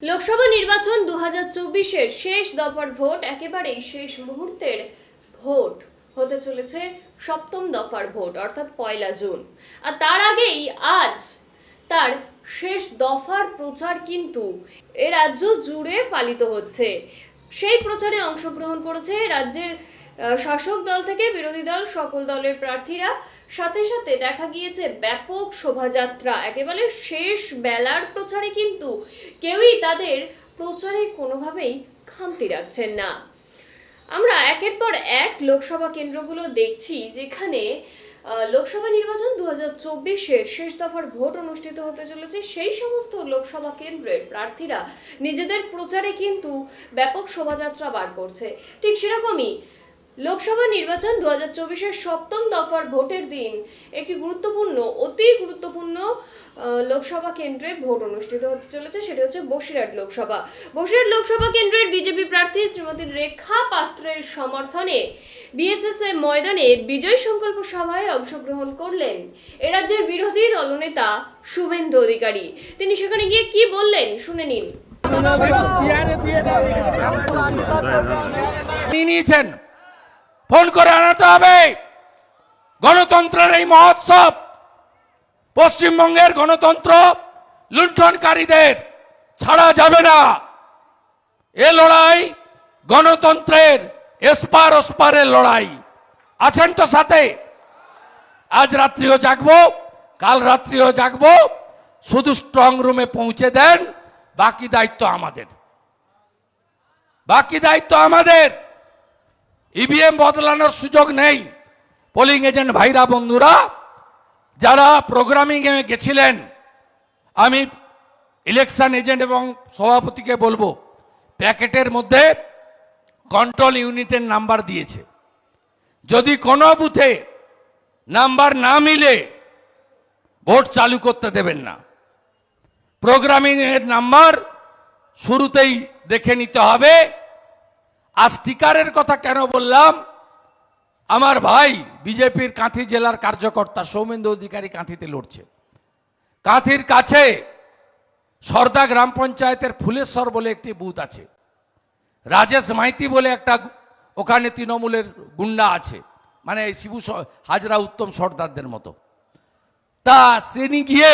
লোকসভা নির্বাচন 2024-এর শেষ দফার ভোট একেবারেই শেষ মুহূর্তের ভোট হতে চলেছে। সপ্তম দফার ভোট অর্থাৎ 1 জুন। আর তার আগেই আজ তার শেষ দফার প্রচার কিন্তু এ রাজ্য জুড়ে পালিত হচ্ছে। সেই প্রচারে অংশগ্রহণ করেছে রাজ্যের শাসক দল থেকে বিরোধী দল সকল দলের প্রার্থীরা। সাথে সাথে দেখা গিয়েছে ব্যাপক শোভাযাত্রা। একেবারে শেষ বেলার প্রচারে কিন্তু কেউই তাদের প্রচারে কোনোভাবেই খামতি রাখছেন না। আমরা একের পর এক লোকসভা কেন্দ্রগুলো দেখছি যেখানে লোকসভা নির্বাচন 2024-এর শেষ দফার ভোট অনুষ্ঠিত হতে চলেছে। সেই সমস্ত লোকসভা কেন্দ্রের প্রার্থীরা নিজেদের প্রচারে কিন্তু ব্যাপক শোভাযাত্রা বার করছে। ঠিক সেরকমই লোকসভা নির্বাচন 2024-এর সপ্তম দফার ভোটের দিন একটি অতি গুরুত্বপূর্ণ লোকসভা কেন্দ্রে ভোট অনুষ্ঠিত হতে চলেছে। সেটা হচ্ছে বসিরহাট লোকসভা কেন্দ্রের বিজেপি প্রার্থী শ্রীমতী রেখা পাত্রের সমর্থনে বিএসএসএ ময়দানে বিজয় সংকল্প সভায় অংশগ্রহণ করলেন এ রাজ্যের বিরোধী দলনেতা শুভেন্দু অধিকারী। তিনি সেখানে গিয়ে কি বললেন শুনে নিন। ফোন করে আনাতে হবে। গণতন্ত্রের এই মহোৎসব, পশ্চিমবঙ্গের গণতন্ত্র লুণ্ঠনকারীদের ছাড়া যাবে না। এ লড়াই গণতন্ত্রের এসপার ওসপারের লড়াই। আছেন তো সাথে? আজ রাত্রিও জাগবো, কাল রাত্রিও জাগবো। শুধু স্ট্রং রুমে পৌঁছে দেন, বাকি দায়িত্ব আমাদের। ইভিএম বদলানোর সুযোগ নেই। পোলিং এজেন্ট ভাইরা বন্ধুরা যারা প্রোগ্রামিং এ গেছিলেন, আমি ইলেকশন এজেন্ট এবং সভাপতিকে বলবো, প্যাকেটের মধ্যে কন্ট্রোল ইউনিটের নাম্বার দিয়েছে। যদি কোনো বুথে নাম্বার না মিলে ভোট চালু করতে দেবেন না। প্রোগ্রামিং এর নাম্বার শুরুতেই দেখে নিতে হবে। আর স্টিকারের কথা কেন বললাম, আমার ভাই বিজেপির কাঁথি জেলার কার্যকর্তা সৌমেন্দু অধিকারী কাঁথিতে লড়ছে। কাঁথির কাছে সর্দা গ্রাম পঞ্চায়েতের ফুলেশ্বর বলে একটি বুথ আছে। রাজেশ মাইতি বলে একটা ওখানে তৃণমূলের গুন্ডা আছে, মানে শিবু হাজরা উত্তম সর্দারদের মতো। তা তিনি গিয়ে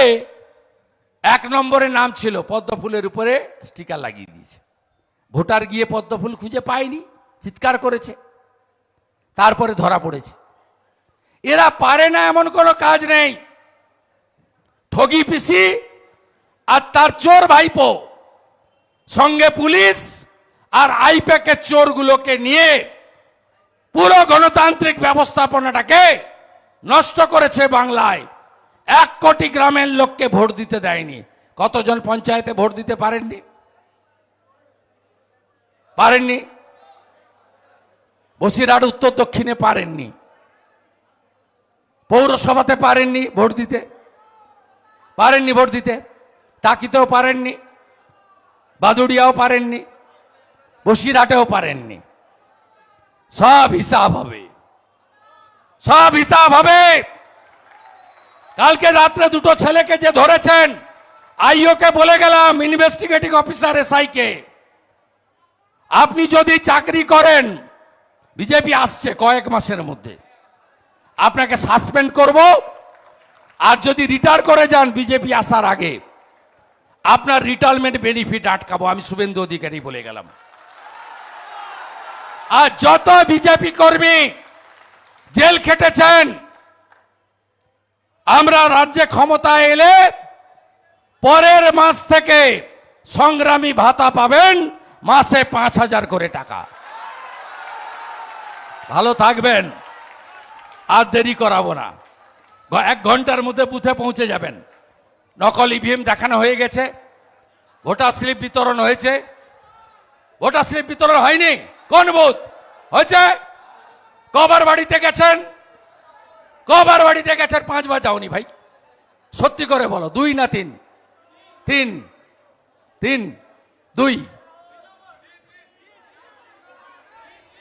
1 নম্বরে নাম ছিল, পদ্মফুলের উপরে স্টিকার লাগিয়ে দিয়েছে। ভোটার গিয়ে পদ্মফুল খুঁজে পায়নি, চিৎকার করেছে, তারপরে ধরা পড়েছে। এরা পারে না এমন কোনো কাজ নেই। ঠগি পিসি আর তার চোর ভাইপো সঙ্গে পুলিশ আর আইপ্যাকের চোরগুলোকে নিয়ে পুরো গণতান্ত্রিক ব্যবস্থাপনাটাকে নষ্ট করেছে বাংলায়। 1 কোটি গ্রামের লোককে ভোট দিতে দেয়নি। কতজন পঞ্চায়েতে ভোট দিতে পারেননি? বসিরহাট উত্তর দক্ষিণে পারেননি, পৌরসভাতে পারেননি ভোট দিতে, টাকিতেও পারেননি, বাদুড়িয়াও পারেননি, বসিরহাটেও পারেননি। সব হিসাব হবে। কালকে রাত্রে 2টো ছেলেকে যে ধরেছেন, আইওকে বলে গেলাম, ইনভেস্টিগেটিং অফিসার এসআই কে, আপনি যদি চাকরি করেন, বিজেপি আসছে কয়েক মাসের মধ্যে, আপনাকে সাসপেন্ড করব। আর যদি রিটায়ার করে যান বিজেপি আসার আগে, আপনার রিটায়ারমেন্ট বেনিফিট আটকাবো। আমি শুভেন্দু অধিকারী বলে গেলাম। আর যত বিজেপি কর্মী জেল খেটেছেন, আমরা রাজ্যে ক্ষমতায় এলে পরের মাস থেকে সংগ্রামী ভাতা পাবেন, মাসে 5,000 করে টাকা। ভালো থাকবেন, আর দেরি করাবো না। 1 ঘন্টার মধ্যে বুথে পৌঁছে যাবেন। নকল ইভিএম দেখানো হয়ে গেছে, ভোটার স্লিপ বিতরণ হয়েছে। ভোটার স্লিপ বিতরণ হয়নি? কোন বুথ হয়েছে? কবার বাড়িতে গেছেন? 5 বার যাওনি ভাই? সত্যি করে বলো, 2 না 3?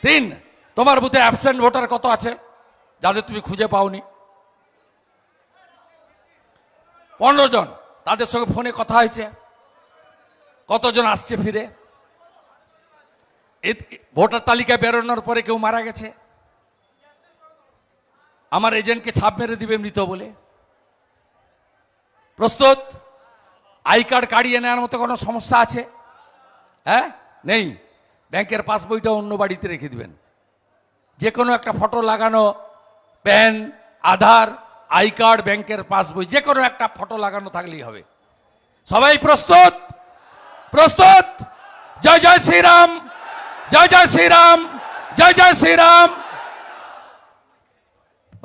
3 তোমার বুথে অ্যাবসেন্ট ভোটার কত আছে যাদের তুমি খুঁজে পাওনি? 15 জন। তাদের সঙ্গে ফোনে কথা হয়েছে। কতজন আসছে ফিরে? ভোটার তালিকা বেরোনোর পরে কেউ মারা গেছে, আমার এজেন্টকে ছাপ মেরে দিবে মৃত বলে। প্রস্তুত? আই কার্ড কাড়িয়ে নেওয়ার মতো কোনো সমস্যা আছে? হ্যাঁ, নেই। ব্যাংকের পাসবইটা অন্য বাড়িতে রেখে দিবেন। যে কোনো একটা ফটো লাগানো, প্যান, আধার, আই কার্ড, ব্যাংকের পাসবই, যে কোনো একটা ফটো লাগানো থাকলেই হবে। সবাই প্রস্তুত? প্রস্তুত? জয় জয় শ্রীরাম, জয় জয় শ্রীরাম, জয় জয় শ্রীরাম।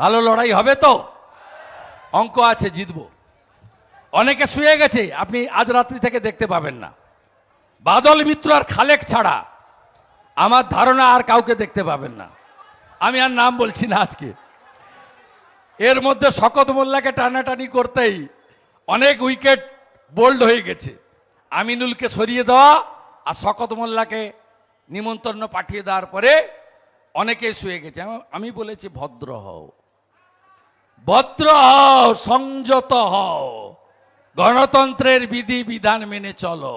ভালো লড়াই হবে তো? অঙ্ক আছে, জিতবো। অনেকে শুয়ে গেছে, আপনি আজ রাত্রি থেকে দেখতে পাবেন না। বাদল মিত্র আর খালেক ছাড়া আমার ধারণা আর কাউকে দেখতে পাবেন না। আমি আর নাম বলছি না আজকে। এর মধ্যে শকত মোল্লাকে টানাটানি করতেই অনেক উইকেট বোল্ড হয়ে গেছে। আমিনুলকে সরিয়ে দেওয়া আর শকত মোল্লাকে নিমন্ত্রণ পাঠিয়ে দেওয়ার পরে অনেকে শুয়ে গেছে। আমি বলেছি ভদ্র হও, ভদ্র হও, সংযত হও, গণতন্ত্রের বিধি বিধান মেনে চলো,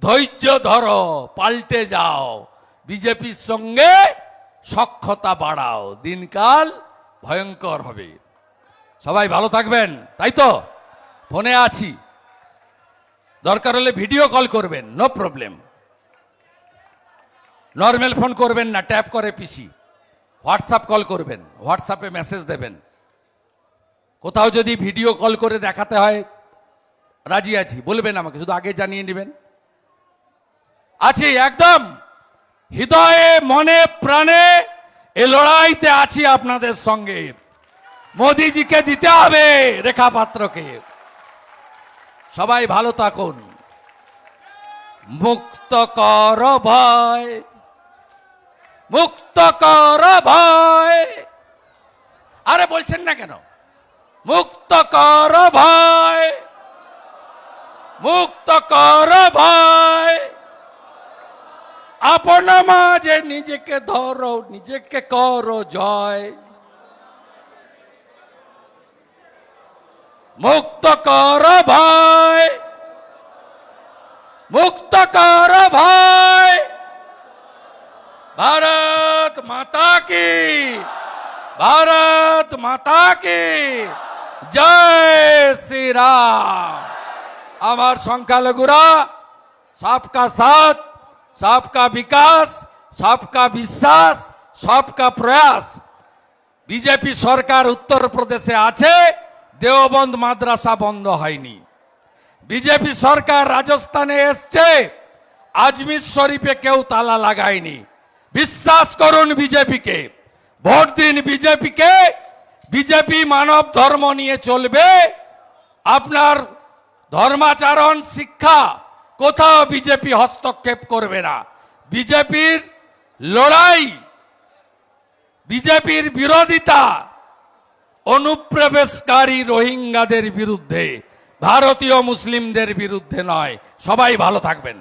ধৈর্য ধরো, পাল্টে যাও, বিজেপির সঙ্গে সখ্যতা বাড়াও, দিনকাল ভয়ঙ্কর হবে। সবাই ভালো থাকবেন, তাই তো? ফোনে আছি, দরকার হলে ভিডিও কল করবেন, নো প্রবলেম। নর্মাল ফোন করবেন না, ট্যাপ করে পিসি। হোয়াটসঅ্যাপ কল করবেন, হোয়াটসঅ্যাপে মেসেজ দেবেন। কোথাও যদি ভিডিও কল করে দেখাতে হয়, রাজি আছি, বলবেন আমাকে, শুধু আগে জানিয়ে নেবেন। আছি একদম হৃদয়ে, মনে, প্রাণে এ লড়াইতে আছি আপনাদের সঙ্গে। মোদিজিকে দিতে হবে, রেখা পাত্রকে। সবাই ভালো থাকুন। মুক্ত কর ভয়, মুক্ত কর ভয়। আরে বলছেন না কেন? মুক্ত কর ভয়, মুক্ত কর ভয়। আপন মাঝে নিজেকে ধরো, নিজেকে করো জয়। মুক্ত কর ভয়, মুক্ত কর ভয়। ভারত মাতা কি, ভারত মাতা কি জয় শ্রীরাম। আমার সংখ্যালঘুরা, সবকা সাথ, सबका विकास, सबका বিশ্বাস, सबका প্রয়াস। বিজেপি সরকার উত্তর প্রদেশে আছে, দেওবন্দ মাদ্রাসা বন্ধ হয়নি। বিজেপি সরকার রাজস্থানে এসছে, আজমির শরীফে কেউ তালা লাগায়নি। বিশ্বাস করুন বিজেপিকে, ভোট দিন বিজেপিকে। বিজেপি মানব ধর্ম নিয়ে চলবে। আপনার ধর্মাচরণ, শিক্ষা কোথাও বিজেপি হস্তক্ষেপ করবে না। বিজেপির লড়াই, বিজেপির বিরোধিতা অনুপ্রবেশকারী রোহিঙ্গাদের বিরুদ্ধে, ভারতীয় মুসলিমদের বিরুদ্ধে নয়। সবাই ভালো থাকবেন।